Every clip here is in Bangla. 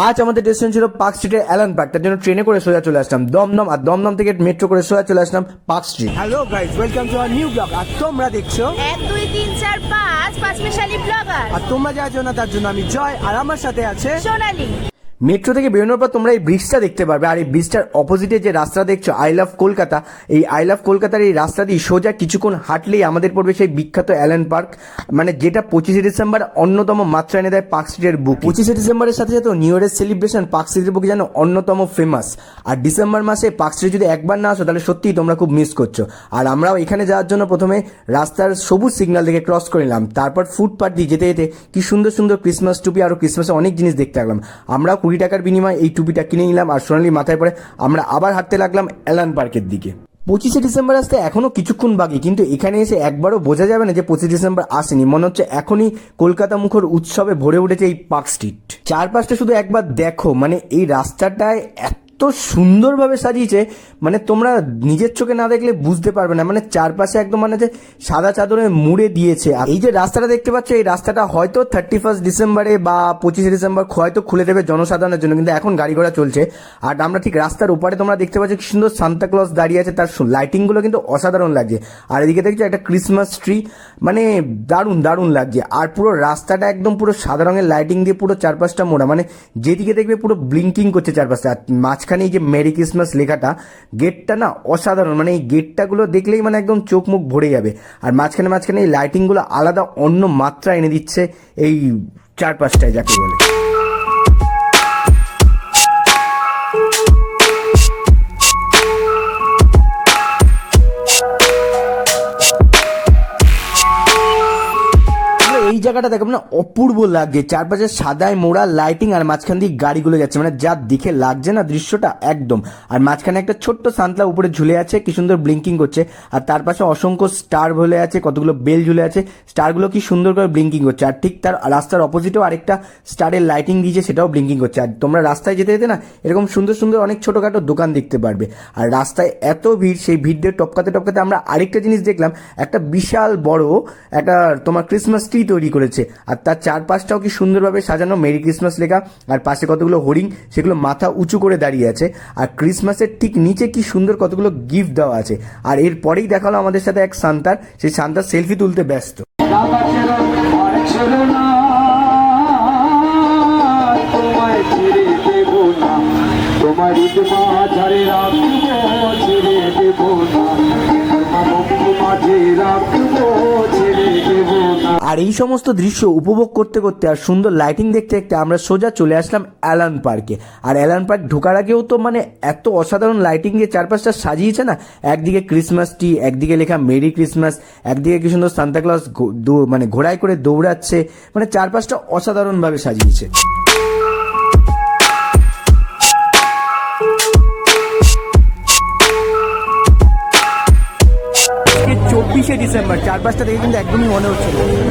আজ আমাদের ডেস্টিনেশন ছিল পার্ক স্ট্রিটের অ্যালান পার্ক। তার জন্য ট্রেনে করে সোজা চলে আসলাম দমদম, আর দমদম থেকে মেট্রো করে সোজা চলে আসলাম Park Street. Hello guys, welcome to our new blog. আর তোমরা দেখছো 1 2 3 4 5 স্পেশালি ব্লগার। আর তোমরা যার জন্য তার জন্য আমি জয়, আর আমার সাথে আছে সোনালি। মেট্রো থেকে বেরোনোর পর তোমরা এই ব্রিজটা দেখতে পারবে, আর এই ব্রিজটার অপোজিটে যে রাস্তা দেখছো আই লাভ কলকাতা, এই আই লাভ কলকাতার এই রাস্তা দিয়ে সোজা কিছুক্ষণ হাঁটলেই আমাদের পড়বে সেই বিখ্যাত অ্যালান পার্ক, মানে যেটা 25শে ডিসেম্বর অন্যতম মাত্রা এনে দেয় পার্ক স্ট্রিটের বুক। 25শে ডিসেম্বরের সাথে সাথে নিউ ইয়ারের সেলিব্রেশন পার্ক স্ট্রিটের বুকে যেন অন্যতম ফেমাস। আর ডিসেম্বর মাসে পার্ক স্ট্রিট যদি একবার না আসো তাহলে সত্যিই তোমরা খুব মিস করছো। আর আমরাও এখানে যাওয়ার জন্য প্রথমে রাস্তার সবুজ সিগন্যাল থেকে ক্রস করে নিলাম, তারপর ফুটপাথ দিয়ে যেতে যেতে কি সুন্দর সুন্দর ক্রিসমাস টুপি আর ক্রিসমাসে অনেক জিনিস দেখতে লাগলাম। আমরা 20 টাকার বিনিময়ে এই টুপিটা কিনে নিলাম, আর সোনালি মাথায় পরে আমরা আবার হাঁটতে লাগলাম অ্যালান পার্কের দিকে। 25শে ডিসেম্বর আসতে এখনো কিছুক্ষণ বাকি, কিন্তু এখানে এসে একবারও বোঝা যাবে না যে 25 ডিসেম্বর আসেনি। মনে হচ্ছে এখনই কলকাতা মুখর উৎসবে ভরে উঠেছে এই পার্ক স্ট্রিট। চারপাশটা শুধু একবার দেখো, মানে এই রাস্তাটায় এত সুন্দরভাবে সাজিয়েছে, মানে তোমরা নিজের চোখে না দেখলে বুঝতে পারবে না। মানে চারপাশে একদম মানে যে সাদা চাদরে মুড়ে দিয়েছে। আর এই যে রাস্তাটা দেখতে পাচ্ছ, এই রাস্তাটা হয়তো 31 ডিসেম্বরে বা 25শে ডিসেম্বর হয়তো খুলে দেবে জনসাধারণের জন্য, কিন্তু এখন গাড়ি ঘোড়া চলছে। আর আমরা ঠিক রাস্তার উপরে তোমরা দেখতে পাচ্ছ কি সুন্দর সান্তা ক্লজ দাঁড়িয়ে আছে, তার লাইটিংগুলো কিন্তু অসাধারণ লাগছে। আর এদিকে দেখছো একটা ক্রিসমাস ট্রি, মানে দারুণ দারুণ লাগছে। আর পুরো রাস্তাটা একদম পুরো সাদা রঙের লাইটিং দিয়ে পুরো চারপাশটা মোড়া, মানে যেদিকে দেখবে পুরো ব্লিঙ্কিং করছে চারপাশটা। আর মাঝখানে এই যে মেরি ক্রিসমাস লেখাটা, গেটটা না অসাধারণ, মানে এই গেটটাগুলো দেখলেই মানে একদম চোখ মুখ ভরে যাবে। আর মাঝখানে মাঝখানে এই লাইটিংগুলো আলাদা অন্য মাত্রা এনে দিচ্ছে এই চারপাশটায়, যাকে বলে। এই জায়গাটা দেখো না অপূর্ব লাগছে, চারপাশে সাদায় মোড়া লাইটিং, আর মাঝখান দিয়ে গাড়িগুলো যাচ্ছে, মানে যা দেখে লাগছে না দৃশ্যটা একদম। আর মাঝখানে একটা ছোট্ট সান্তলা উপরে ঝুলে আছে, কি সুন্দর ব্লিঙ্কিং করছে। আর তার পাশে অসংখ্য স্টার ঝুলে আছে, কতগুলো বেল ঝুলে আছে, স্টারগুলো কি সুন্দর করে ব্লিঙ্কিং করছে। আর ঠিক তার রাস্তার অপোজিটেও আরেকটা স্টারের লাইটিং দিয়েছে, সেটাও ব্লিঙ্কিং করছে। আর তোমরা রাস্তায় যেতে যেতে না এরকম সুন্দর সুন্দর অনেক ছোটখাটো দোকান দেখতে পারবে। আর রাস্তায় এত ভিড়, সেই ভিড় দিয়ে টপকাতে টপকাতে আমরা আরেকটা জিনিস দেখলাম, একটা বিশাল বড় একটা তোমার ক্রিসমাস ট্রি তৈরি করেছে। আর তার চারপাশটাও কি সুন্দরভাবে সাজানো, মেরি ক্রিসমাস লেখা। আর পাশে কতগুলো হরিণ, সেগুলো মাথা উঁচু করে দাঁড়িয়ে আছে। আর ক্রিসমাসের ঠিক নিচে কি সুন্দর কতগুলো গিফট দেওয়া আছে। আর এরপরেই দেখালো আমাদের সাথে এক সান্তার, সেই সান্তার সেলফি তুলতে ব্যস্ত। আর এই সমস্ত দৃশ্য উপভোগ করতে করতে আর সুন্দর লাইটিং দেখতে দেখতে আমরা সোজা চলে আসলাম অ্যালান পার্কে। আর অ্যালান পার্ক ঢোকার আগেও তো মানে এত অসাধারণ লাইটিং দিয়ে চারপাশটা সাজিয়েছে না, একদিকে ক্রিসমাস ট্রি, একদিকে লেখা মেরি ক্রিসমাস, একদিকে কি সুন্দর সান্তা ক্লজ মানে ঘোড়ায় করে দৌড়াচ্ছে, মানে চারপাশটা অসাধারণভাবে সাজিয়েছে। 24শে ডিসেম্বর চারপাশটা দেখে কিন্তু একদমই মনে হচ্ছে।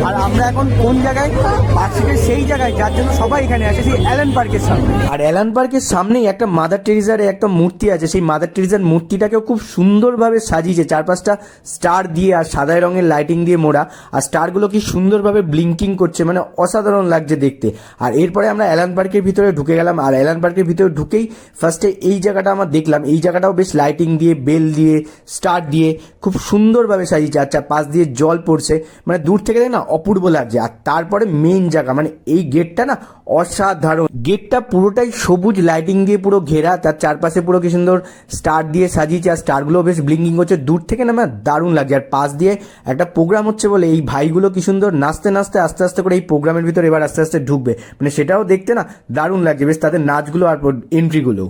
আর আমরা এখন কোন জায়গায়? পার্কস্ট্রিটের সেই জায়গায় যার জন্য সবাই এখানে আসে, সেই অ্যালান পার্কের সামনে। আর অ্যালান পার্কের সামনেই একটা মাদার টেরিজার একটা মূর্তি আছে, সেই মাদার টেরিজার মূর্তিটাকেও খুব সুন্দরভাবে সাজিয়েছে, চারপাশটা স্টার দিয়ে আর সাদা রঙের লাইটিং দিয়ে মোড়া। আর স্টারগুলো কি সুন্দরভাবে ব্লিঙ্কিং করছে, মানে অসাধারণ লাগছে দেখতে। আর এরপরে আমরা অ্যালান পার্কের ভিতরে ঢুকে গেলাম। আর অ্যালান পার্কের ভিতরে ঢুকেই ফার্স্টে এই জায়গাটা আমরা দেখলাম, এই জায়গাটাও বেশ লাইটিং দিয়ে, বেল দিয়ে, স্টার দিয়ে খুব সুন্দরভাবে সাজিয়েছে। আচ্ছা, পাশ দিয়ে জল পড়ছে, মানে দূর থেকে না অপূর্ব লাগছে। আর তারপরে মেইন জায়গা, মানে এই গেটটা না অসাধারণ। গেটটা পুরোটাই সবুজ লাইটিং দিয়ে পুরো ঘেরা, তার চারপাশে পুরো কি সুন্দর স্টার দিয়ে সাজিয়েছে। আর স্টারগুলো বেশ ব্লিঙ্কিং করছে, দূর থেকে না আমার দারুণ লাগছে। আর পাশ দিয়ে একটা প্রোগ্রাম হচ্ছে বলে এই ভাইগুলো কি সুন্দর নাচতে নাচতে আস্তে আস্তে করে এই প্রোগ্রামের ভিতরে এবার আস্তে আস্তে ঢুকবে, মানে সেটাও দেখতে না দারুণ লাগছে বেশ, তাদের নাচগুলো আর এন্ট্রিগুলো।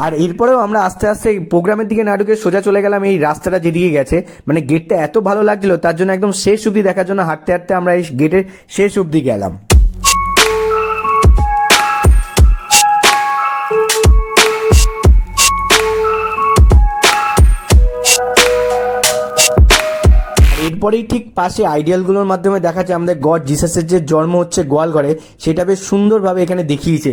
আর এরপরেও আমরা আস্তে আস্তে প্রোগ্রামের দিকে না ঢুকে সোজা চলে গেলাম এই রাস্তাটা যেদিকে গেছে, মানে গেটটা এত ভালো লাগছিল তার জন্য একদম শেষ অবধি দেখার জন্য হাঁটতে হাঁটতে আমরা এই গেটের শেষ অবধি গেলাম। এরপরেই ঠিক পাশে আইডিয়ালগুলোর মাধ্যমে দেখাচ্ছে আমাদের গড জিসাসের যে জন্ম হচ্ছে গোয়ালঘরে, সেটা বেশ সুন্দরভাবে এখানে দেখিয়েছে।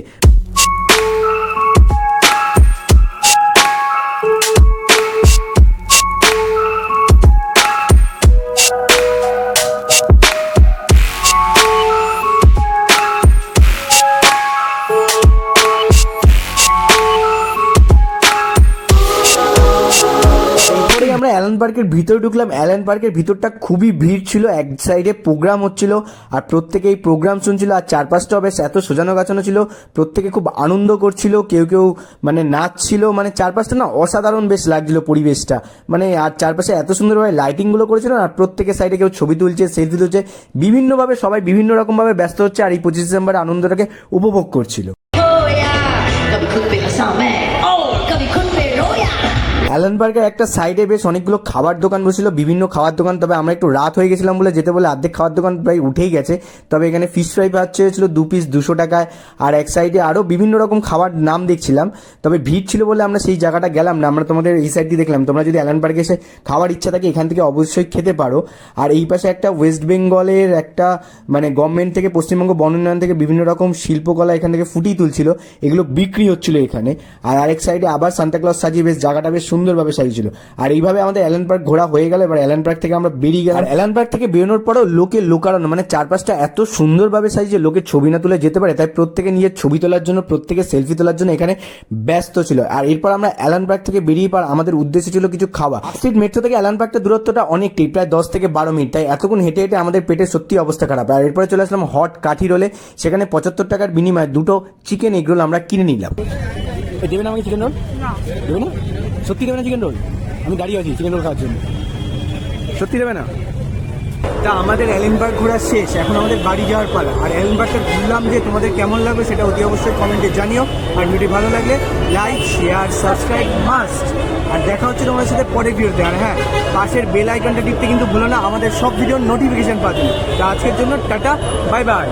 আমরা অ্যালান পার্কের ভিতরে ঢুকলাম। অ্যালান পার্কের ভিতরটা খুবই ভিড় ছিল, এক সাইডে প্রোগ্রাম হচ্ছিল আর প্রত্যেকে এই প্রোগ্রাম শুনছিল, আর চারপাশটা বেশ এত সোজানো গাছানো ছিল, প্রত্যেকে খুব আনন্দ করছিল, কেউ কেউ মানে নাচছিল, মানে চারপাশটা না অসাধারণ বেশ লাগছিল পরিবেশটা, মানে আর চারপাশে এত সুন্দরভাবে লাইটিংগুলো করেছিল, আর প্রত্যেকের সাইডে কেউ ছবি তুলছে, সেলফি তুলছে, বিভিন্নভাবে সবাই বিভিন্ন রকমভাবে ব্যস্ত হচ্ছে আর এই 25 ডিসেম্বরের আনন্দটাকে উপভোগ করছিল। कभी खुद पे हंसा मैं और कभी खुद पे रोया। অ্যালান পার্কের একটা সাইডে বেশ অনেকগুলো খাবার দোকান বসেছিল, বিভিন্ন খাবার দোকান, তবে আমরা একটু রাত হয়ে গেছিলাম বলে যেতে বলে অর্ধেক খাবার দোকান প্রায় উঠেই গেছে। তবে এখানে ফিশ ফ্রাই পাচ্ছে হয়েছিল 2 পিস 200 টাকায়, আর এক সাইডে আরও বিভিন্ন রকম খাবার নাম দেখছিলাম, তবে ভিড় ছিল বলে আমরা সেই জায়গাটা গেলাম না। আমরা তোমাদের এই সাইডটি দেখলাম, তোমরা যদি অ্যালান পার্কে এসে খাওয়ার ইচ্ছা থাকে এখান থেকে অবশ্যই খেতে পারো। আর এই পাশে একটা ওয়েস্ট বেঙ্গলের একটা মানে গভর্নমেন্ট থেকে, পশ্চিমবঙ্গ বন উন্নয়ন থেকে বিভিন্ন রকম শিল্পকলা এখান থেকে ফুটিয়ে তুলছিল, এগুলো বিক্রি হচ্ছিল এখানে। আর আরেক সাইডে আবার সান্তাক্লজ সাজিয়ে বেশ জায়গাটা বেশ সুন্দরভাবে সাজিয়েছিল। আর এইভাবে আমাদের অ্যালান পার্ক ঘোরা হয়ে গেল। এবার অ্যালান পার্ক থেকে আমরা বেরিয়ে গেলাম। অ্যালান পার্ক থেকে বেরোনোর পরেও লোকে লোকারণ্য, মানে চারপাশটা এত সুন্দরভাবে সাজিয়ে লোকে ছবি না তুলে যেতে পারে, তাই প্রত্যেকে নিজের ছবি তোলার জন্য, প্রত্যেকে সেলফি তোলার জন্য এখানে ব্যস্ত ছিল। আর এরপর আমরা অ্যালান পার্ক থেকে বেরিয়ে পর আমাদের উদ্দেশ্য ছিল কিছু খাওয়া। স্ট্রিট মেট্রো থেকে অ্যালান পার্কটা দূরত্বটা অনেকটাই, প্রায় 10 থেকে 12 মিনিট, তাই এতক্ষণ হেঁটে হেঁটে আমাদের পেটের সত্যি অবস্থা খারাপ। আর এরপরে চলে আসলাম হট কাঠি রোলে, সেখানে 75 টাকার বিনিময়ে 2টো চিকেন এগ রোল আমরা কিনে নিলাম। দেবে না আমাকে চিকেন রোল? দেবে না? সত্যি দেবে না চিকেন রোল? আমি দাঁড়িয়ে আছি চিকেন রোল খাওয়ার জন্য। সত্যি দেবে না? তা আমাদের অ্যালেন পার্ক ঘোরা শেষ, এখন আমাদের বাড়ি যাওয়ার পালা। আর অ্যালেন পার্কটা ঘুরলাম যে তোমাদের কেমন লাগবে সেটা অতি অবশ্যই কমেন্টে জানিও। আর ভিডিও ভালো লাগলে লাইক, শেয়ার, সাবস্ক্রাইব মাস্ট। আর দেখা হচ্ছে তোমাদের সাথে পরের ভিডিওতে। আর হ্যাঁ, পাশের বেল আইকনটা টিপতে কিন্তু ভুলো না আমাদের সব ভিডিওর নোটিফিকেশন পাওয়ার জন্য। তা আজকের জন্য টাটা, বাই বাই।